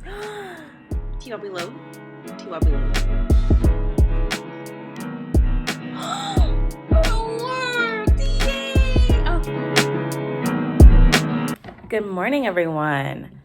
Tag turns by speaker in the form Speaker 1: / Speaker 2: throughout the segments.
Speaker 1: T-Bob load. T-Bob load. It worked! Yay! Oh. Good morning, everyone.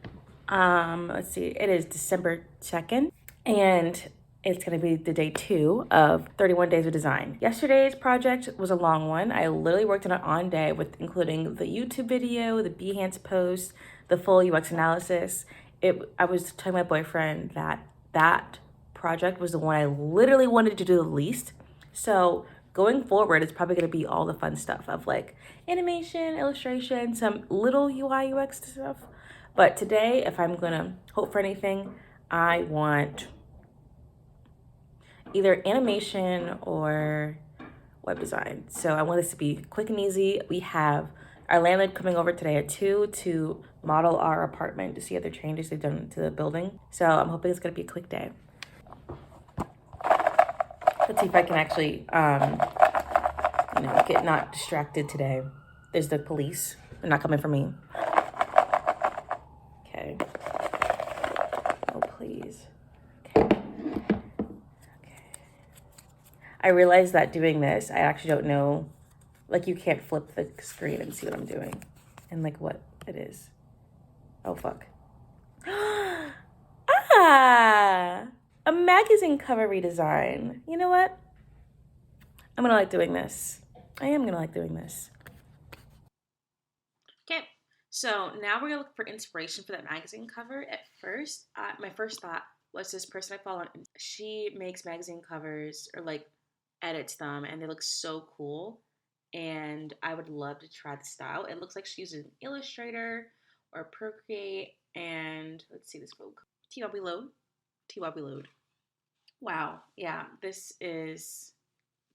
Speaker 1: Let's see. It is December 2nd, and it's going to be the day 2 of 31 Days of Design. Yesterday's project was a long one. I literally worked on it all day with including the YouTube video, the behance post, the full UX analysis. I was telling my boyfriend that project was the one I literally wanted to do the least. So going forward, it's probably going to be all the fun stuff of like animation, illustration, some little UI UX stuff. But today, if I'm gonna hope for anything, I want either animation or web design. So I want this to be quick and easy. We have our landlord coming over today at 2 to model our apartment to see other changes they've done to the building. So I'm hoping it's gonna be a quick day. Let's see if I can actually, get not distracted today. There's the police. They're not coming for me. Okay. Oh, please. Okay. I realized that doing this, I actually don't know, like you can't flip the screen and see what I'm doing and like what it is. Oh, fuck. Ah, a magazine cover redesign. You know what? I'm gonna like doing this. I am gonna like doing this. Okay, so now we're gonna look for inspiration for that magazine cover. At first, my first thought was this person I follow. She makes magazine covers or like edits them, and they look so cool. And I would love to try the style. It looks like she uses an Illustrator or Procreate. And let's see this book. T-Bobby Load. T-Bobby Load. Wow. Yeah, this is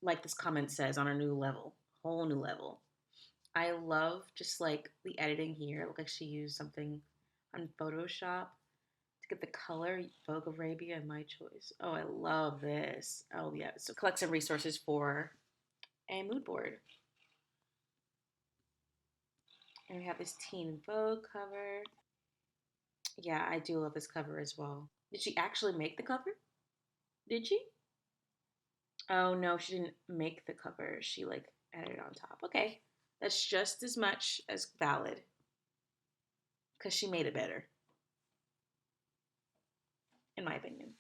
Speaker 1: like this comment says on a new level, whole new level. I love just like the editing here. It looks like she used something on Photoshop to get the color. Vogue Arabia, my choice. Oh, I love this. Oh yeah. So collect some resources for a mood board. And we have this Teen Vogue cover. Yeah, I do love this cover as well. Did she actually make the cover? Did she? Oh no, she didn't make the cover. She like added it on top. Okay. That's just as much as valid because she made it better, in my opinion.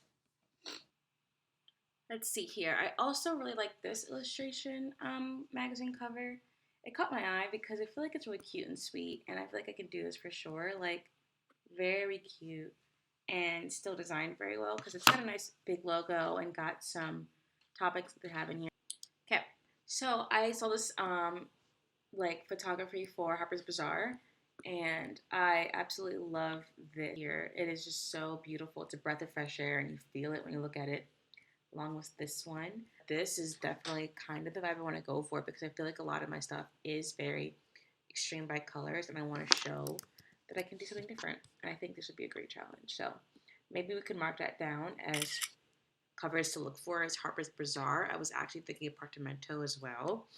Speaker 1: Let's see here. I also really like this illustration magazine cover. It caught my eye because I feel like it's really cute and sweet, and I feel like I could do this for sure. Like, very cute and still designed very well because it's got a nice big logo and got some topics that they have in here. Okay, so I saw this like photography for Harper's Bazaar, and I absolutely love this here. It is just so beautiful. It's a breath of fresh air, and you feel it when you look at it. Along with this one, this is definitely kind of the vibe I want to go for because I feel like a lot of my stuff is very extreme by colors, and I want to show that I can do something different. And I think this would be a great challenge. So maybe we could mark that down as covers to look for as Harper's Bazaar. I was actually thinking Apartamento as well.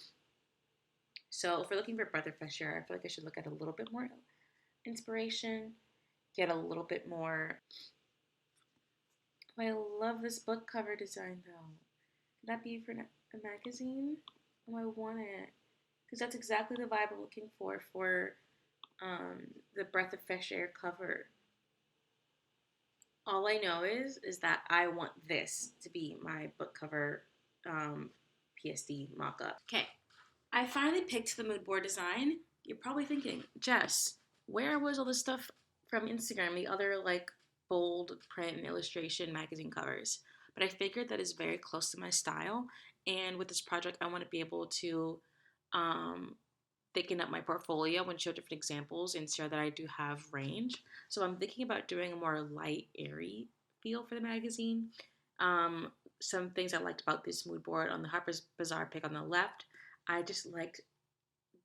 Speaker 1: So if we're looking for breath of fresh air, I feel like I should look at a little bit more inspiration, get a little bit more. Oh, I love this book cover design though. Could that be for a magazine? Oh, I want it because that's exactly the vibe I'm looking for the breath of fresh air cover. All I know is that I want this to be my book cover PSD mock-up. Okay, I finally picked the mood board design. You're probably thinking, Jess, where was all this stuff from Instagram, the other like bold print and illustration magazine covers? But I figured that is very close to my style. And with this project, I want to be able to um, thicken up my portfolio and show different examples and show that I do have range. So I'm thinking about doing a more light, airy feel for the magazine. Um, some things I liked about this mood board on the Harper's Bazaar pick on the left, I just liked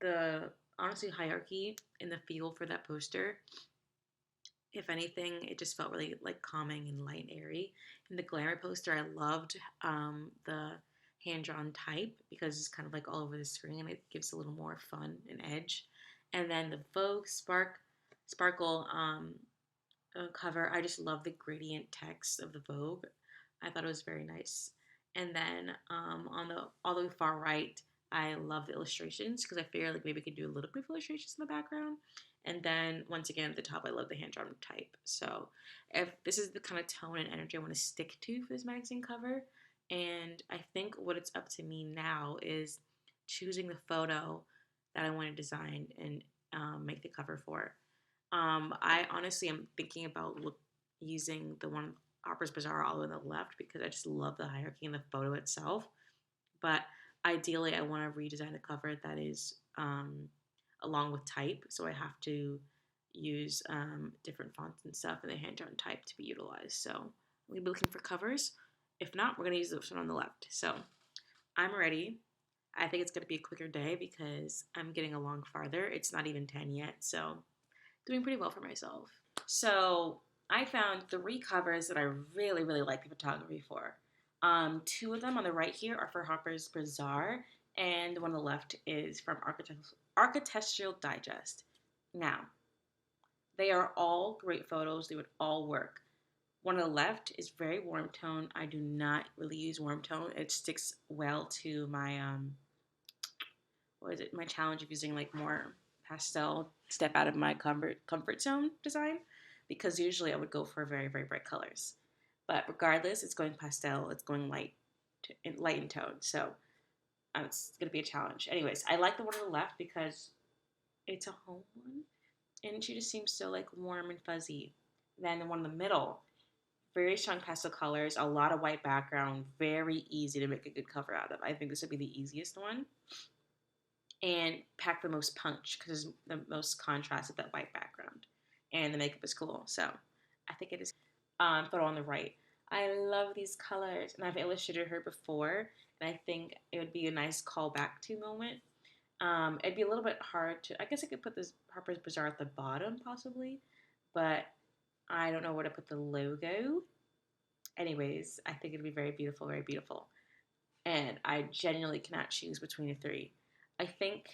Speaker 1: the honestly hierarchy and the feel for that poster. If anything, it just felt really like calming and light and airy. In the glamour poster, I loved the hand-drawn type because it's kind of like all over the screen and it gives a little more fun and edge. And then the Vogue Sparkle cover. I just love the gradient text of the Vogue. I thought it was very nice. And then on the all the way far right, I love the illustrations because I figure like maybe I could do a little bit of illustrations in the background. And then once again at the top, I love the hand drawn type. So if this is the kind of tone and energy I want to stick to for this magazine cover, and I think what it's up to me now is choosing the photo that I want to design and make the cover for. I honestly am thinking about using the one Harper's Bazaar all the way on the left because I just love the hierarchy in the photo itself. But ideally, I want to redesign the cover that is along with type. So I have to use different fonts and stuff and the hand-drawn type to be utilized. So we'll be looking for covers. If not, we're going to use this one on the left. So I'm ready. I think it's going to be a quicker day because I'm getting along farther. It's not even 10 yet, so doing pretty well for myself. So I found 3 covers that I really, really like the photography for. 2 of them on the right here are for Harper's Bazaar, and the one on the left is from Architectural Digest. Now, they are all great photos. They would all work. One on the left is very warm tone. I do not really use warm tone. It sticks well to my my challenge of using like more pastel, step out of my comfort zone design, because usually I would go for very, very bright colors. But regardless, it's going pastel, it's going light in tone. So it's gonna be a challenge. Anyways, I like the one on the left because it's a home one, and she just seems so like warm and fuzzy. Then the one in the middle, very strong pastel colors, a lot of white background, very easy to make a good cover out of. I think this would be the easiest one and pack the most punch because there's the most contrast with that white background. And the makeup is cool. So I think it is. Photo on the right. I love these colors, and I've illustrated her before, and I think it would be a nice callback to moment. It'd be a little bit hard to. I guess I could put this Harper's Bazaar at the bottom possibly, but I don't know where to put the logo. Anyways, I think it'd be very beautiful, very beautiful. And I genuinely cannot choose between the 3. I think,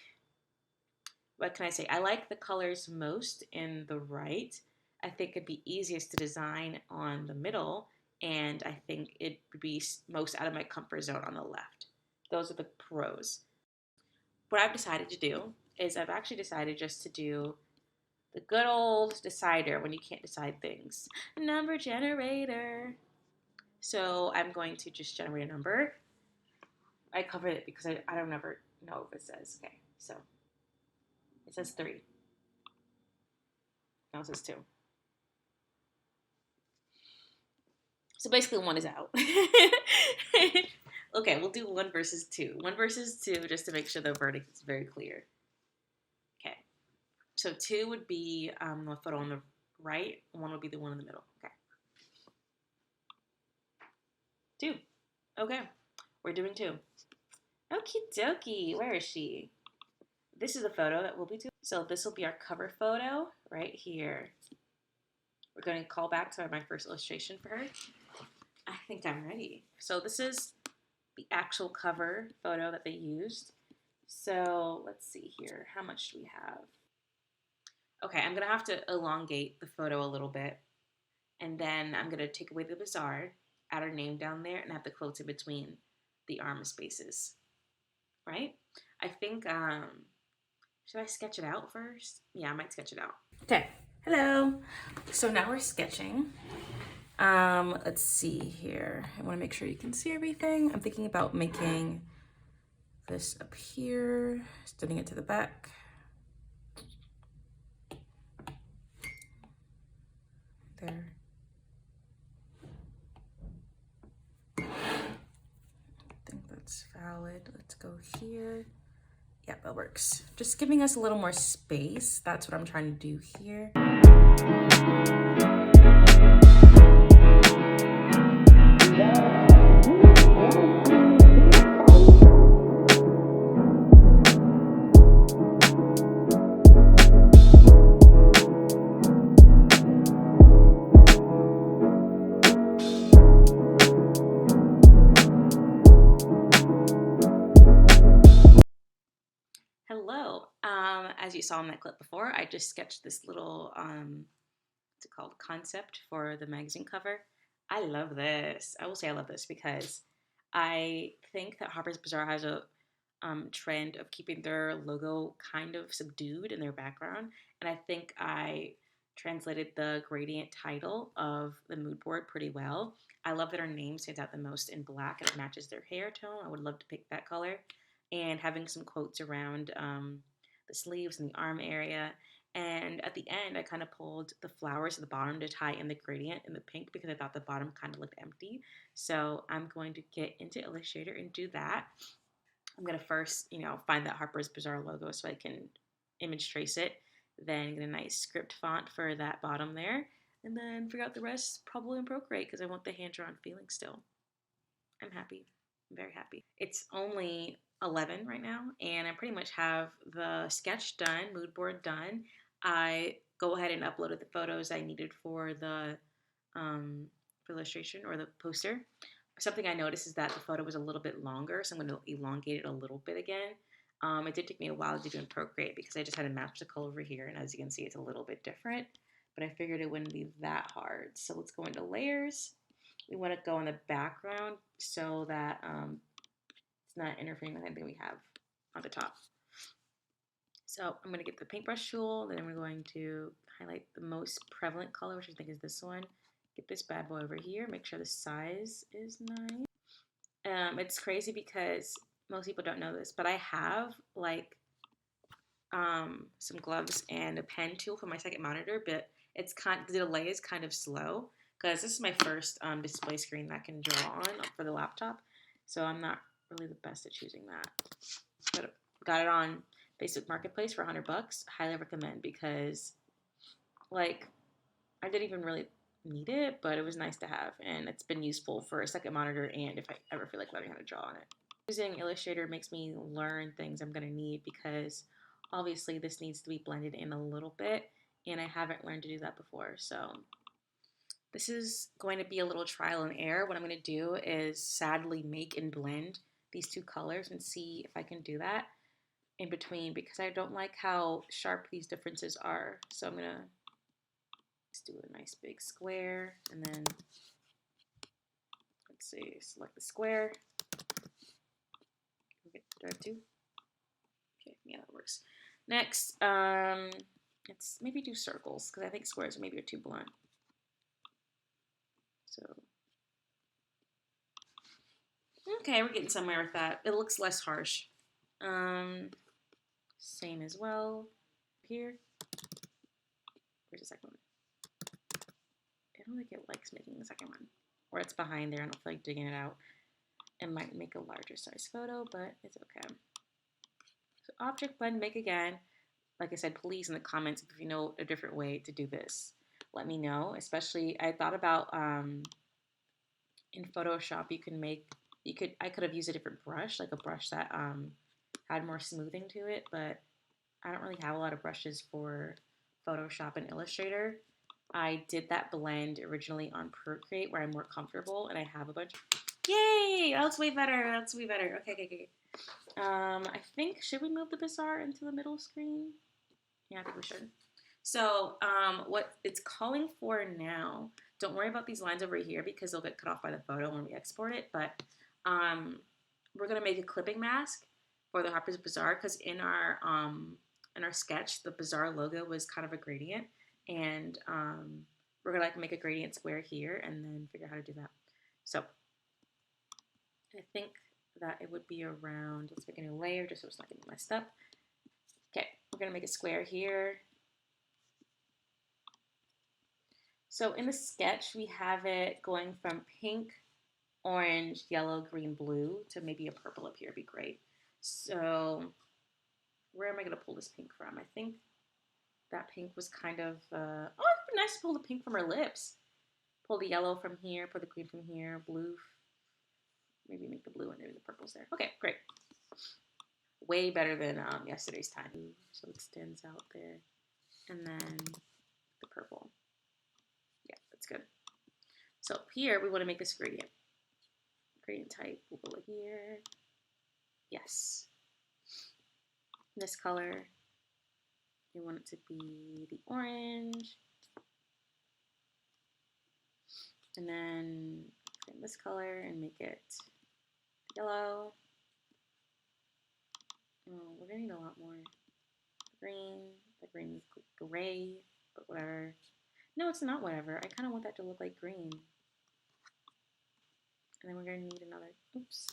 Speaker 1: what can I say? I like the colors most in the right. I think it'd be easiest to design on the middle, and I think it would be most out of my comfort zone on the left. Those are the pros. What I've decided to do is I've actually decided just to do the good old decider when you can't decide things. Number generator. So I'm going to just generate a number. I covered it because I don't ever know if it says. Okay, so it says 3. Now it says 2. So basically 1 is out. Okay, we'll do 1 versus 2. 1 versus 2 just to make sure the verdict is very clear. Okay, so 2 would be the photo on the right, 1 would be the one in the middle. Okay. 2. Okay, we're doing 2. Okie dokie, where is she? This is the photo that we'll be doing. So this will be our cover photo right here. We're going to call back to my first illustration for her. I think I'm ready. So this is the actual cover photo that they used. So let's see here. How much do we have? Okay, I'm going to have to elongate the photo a little bit. And then I'm going to take away the bazaar, add her name down there, and have the quotes in between the arm spaces. Right? I think, should I sketch it out first? Yeah, I might sketch it out. Okay, hello. So now we're sketching. Let's see here. I want to make sure you can see everything. I'm thinking about making this up here, sending it to the back. There. I think that's valid. Let's go here. Yeah, that works. Just giving us a little more space. That's what I'm trying to do here. Hello. As you saw in that clip before, I just sketched this little what's it called, concept for the magazine cover. I love this. I will say I love this because I think that Harper's Bazaar has a trend of keeping their logo kind of subdued in their background. And I think I translated the gradient title of the mood board pretty well. I love that her name stands out the most in black and it matches their hair tone. I would love to pick that color. And having some quotes around the sleeves and the arm area. And at the end, I kind of pulled the flowers at the bottom to tie in the gradient in the pink because I thought the bottom kind of looked empty. So I'm going to get into Illustrator and do that. I'm going to first, find that Harper's Bazaar logo so I can image trace it. Then get a nice script font for that bottom there. And then figure out the rest probably in Procreate because I want the hand-drawn feeling still. I'm happy. I'm very happy. It's only 11 right now, and I pretty much have the sketch done, mood board done. I go ahead and uploaded the photos I needed for illustration or the poster. Something I noticed is that the photo was a little bit longer, so I'm going to elongate it a little bit again. It did take me a while to do in Procreate because I just had to match the color over here, and as you can see, it's a little bit different, but I figured it wouldn't be that hard. So let's go into layers. We want to go in the background so that it's not interfering with anything we have on the top. So I'm going to get the paintbrush tool, then we're going to highlight the most prevalent color, which I think is this one. Get this bad boy over here, make sure the size is nice. It's crazy because most people don't know this, but I have like some gloves and a pen tool for my second monitor, but the delay is kind of slow because this is my first display screen that I can draw on for the laptop, so I'm not really the best at choosing that. But got it on Facebook Marketplace for $100. Highly recommend because like I didn't even really need it, but it was nice to have, and it's been useful for a second monitor and if I ever feel like learning how to draw on it. Using Illustrator makes me learn things I'm going to need because obviously this needs to be blended in a little bit, and I haven't learned to do that before. So this is going to be a little trial and error. What I'm going to do is sadly make and blend these two colors and see if I can do that in between because I don't like how sharp these differences are. So I'm going to just do a nice big square and then let's see, select the square. Okay, do I have two? Okay, yeah, that works. Next, let's maybe do circles because I think squares maybe are too blunt. So, okay, we're getting somewhere with that. It looks less harsh. Same as well. Here. Where's the second one? I don't think it likes making the second one. Or it's behind there. I don't feel like digging it out. It might make a larger size photo, but it's okay. So object blend, make again. Like I said, please in the comments if you know a different way to do this. Let me know. Especially, I thought about in Photoshop I could have used a different brush, like a brush that had more smoothing to it, but I don't really have a lot of brushes for Photoshop and Illustrator. I did that blend originally on Procreate where I'm more comfortable and I have a bunch. Yay! That looks way better. That's way better. Okay. I think, should we move the bazaar into the middle screen? Yeah, I think we should. So what it's calling for now, don't worry about these lines over here because they'll get cut off by the photo when we export it, but we're going to make a clipping mask for the Harper's Bazaar because in our sketch, the Bazaar logo was kind of a gradient, and we're going to make a gradient square here and then figure out how to do that. So I think that it would be around, let's make a new layer just so it's not getting messed up. Okay, we're going to make a square here. So in the sketch, we have it going from pink, orange, yellow, green, blue to maybe a purple up here would be great. So where am I going to pull this pink from? I think that pink was kind of, oh, it would be nice to pull the pink from her lips. Pull the yellow from here, pull the green from here, blue. Maybe make the blue and maybe the purple's there. Okay, great. Way better than yesterday's time. So it stands out there. And then the purple. Yeah, that's good. So here we want to make this gradient. Gradient type, we'll go here. Yes. This color, we want it to be the orange. And then in this color and make it yellow. Oh, we're gonna need a lot more. Green, the green is gray, but whatever. No, it's not whatever. I kind of want that to look like green. And then we're gonna need another, oops.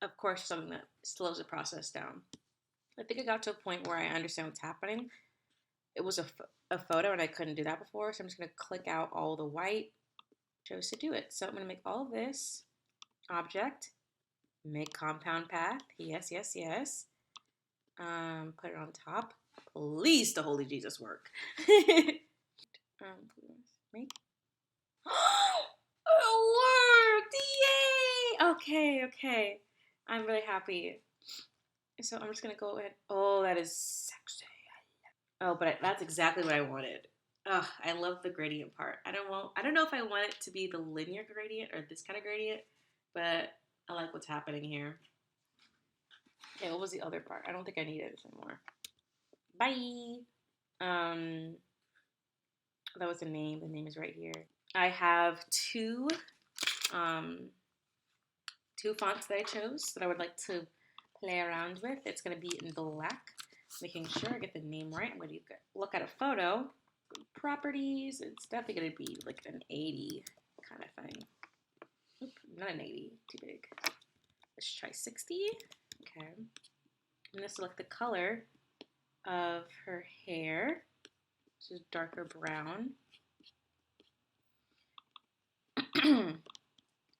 Speaker 1: Of course, something that slows the process down. I think I got to a point where I understand what's happening. It was a photo and I couldn't do that before, so I'm just gonna click out all the white. Chose to do it. So I'm gonna make all of this object, make compound path, yes, yes, yes. Put it on top. Please, the Holy Jesus work. Make. It worked! Yay! Okay, okay. I'm really happy. So I'm just gonna go ahead. Oh, that is sexy. Oh, but that's exactly what I wanted. Oh, I love the gradient part. I don't know if I want it to be the linear gradient or this kind of gradient, but I like what's happening here. Okay, what was the other part? I don't think I need it anymore. Bye. That was the name. The name is right here. I have two fonts that I chose that I would like to play around with. It's going to be in black, making sure I get the name right. I'm going to look at a photo. Properties, it's definitely going to be like an 80 kind of thing. Oop, not an 80, too big. Let's try 60. Okay. I'm going to select the color of her hair, which is darker brown.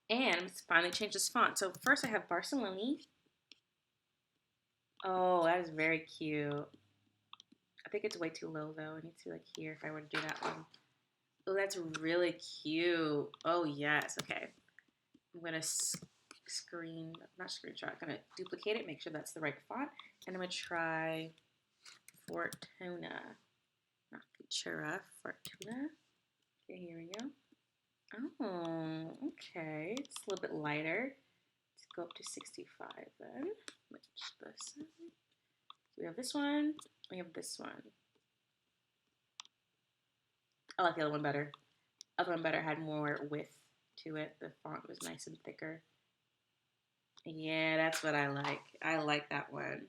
Speaker 1: And let's finally change this font. So first I have Barcelona. Oh, that is very cute. I think it's way too low though. I need to like here if I were to do that one. Oh, that's really cute. Oh yes, okay. I'm gonna not screenshot. I'm gonna duplicate it, make sure that's the right font, and I'm gonna try Fortuna, not Futura, Fortuna. Okay, here we go. Oh, okay. It's a little bit lighter. Let's go up to 65 then. Which this? So we have this one. We have this one. I like the other one better. The other one better had more width to it. The font was nice and thicker. Yeah, that's what I like. I like that one.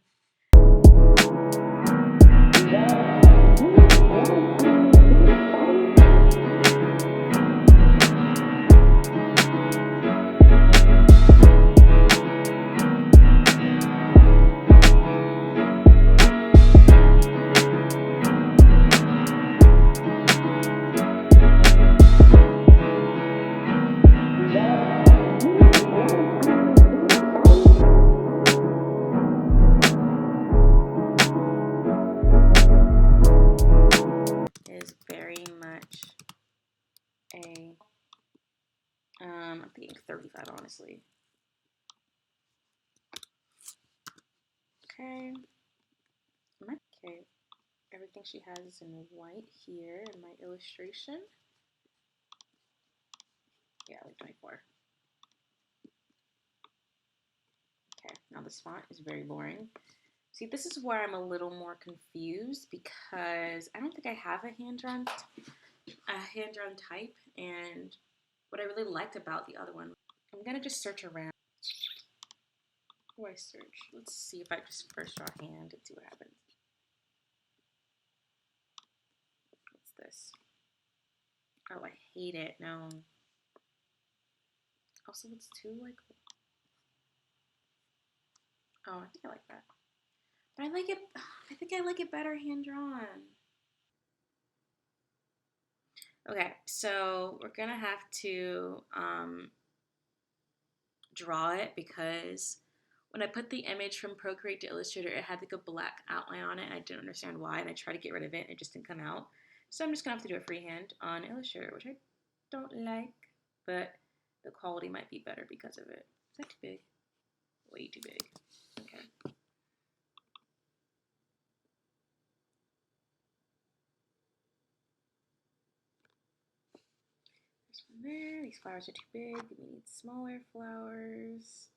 Speaker 1: Is very much a I'm thinking 35 honestly. Okay. Okay. Everything she has is in white here in my illustration. Yeah, like 24. Okay, now this font is very boring. See, this is where I'm a little more confused because I don't think I have a hand-drawn type, and what I really liked about the other one, I'm gonna just search around. What do I search? Let's see if I just first draw hand and see what happens. What's this? Oh, I hate it. No. Also, it's too like. Oh, I think I like that. But I like it. I think I like it better hand drawn. Okay, so we're gonna have to draw it because when I put the image from Procreate to Illustrator, it had like a black outline on it, and I didn't understand why, and I tried to get rid of it, and it just didn't come out. So I'm just gonna have to do it freehand on Illustrator, which I don't like, but the quality might be better because of it. Is that too big? Way too big. Okay. This one there. These flowers are too big. We need smaller flowers.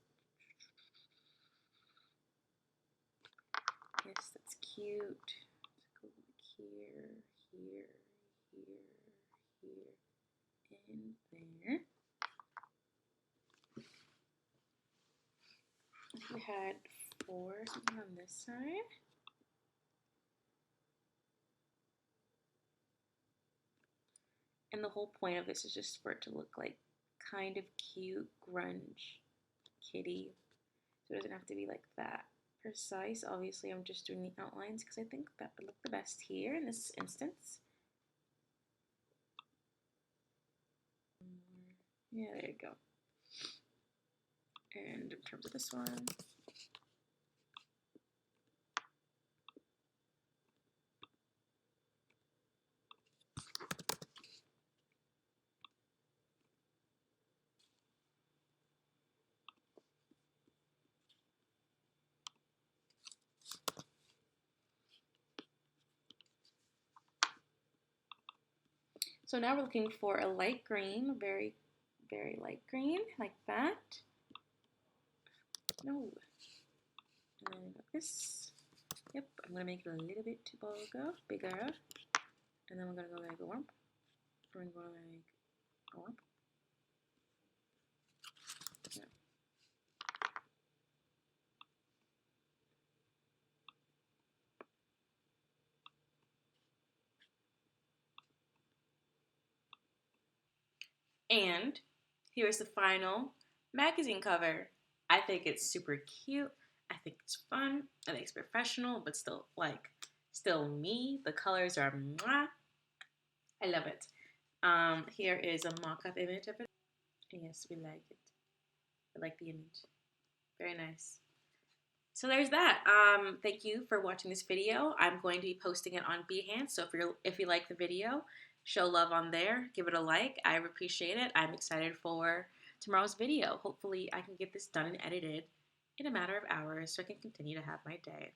Speaker 1: Yes, that's cute. Let's go here, here, here, here. in there. We had 4 something on this side. And the whole point of this is just for it to look like kind of cute grunge kitty. So it doesn't have to be like that precise. Obviously, I'm just doing the outlines because I think that would look the best here in this instance. Yeah, there you go. And in terms of this one, so now we're looking for a light green, very, very light green, like that. No. And then this. Yep, I'm gonna make it a little bit bigger. And then we're gonna go like a warp. We're gonna go like a warp. Yeah. And here's the final magazine cover. I think it's super cute. I think it's fun. I think it's professional, but still still me. The colors are mwah. I love it. Here is a mock-up image of it. Yes, we like it. I like the image. Very nice. So there's that. Thank you for watching this video. I'm going to be posting it on Behance. So if you like the video, show love on there. Give it a like. I appreciate it. I'm excited for tomorrow's video. Hopefully I can get this done and edited in a matter of hours so I can continue to have my day.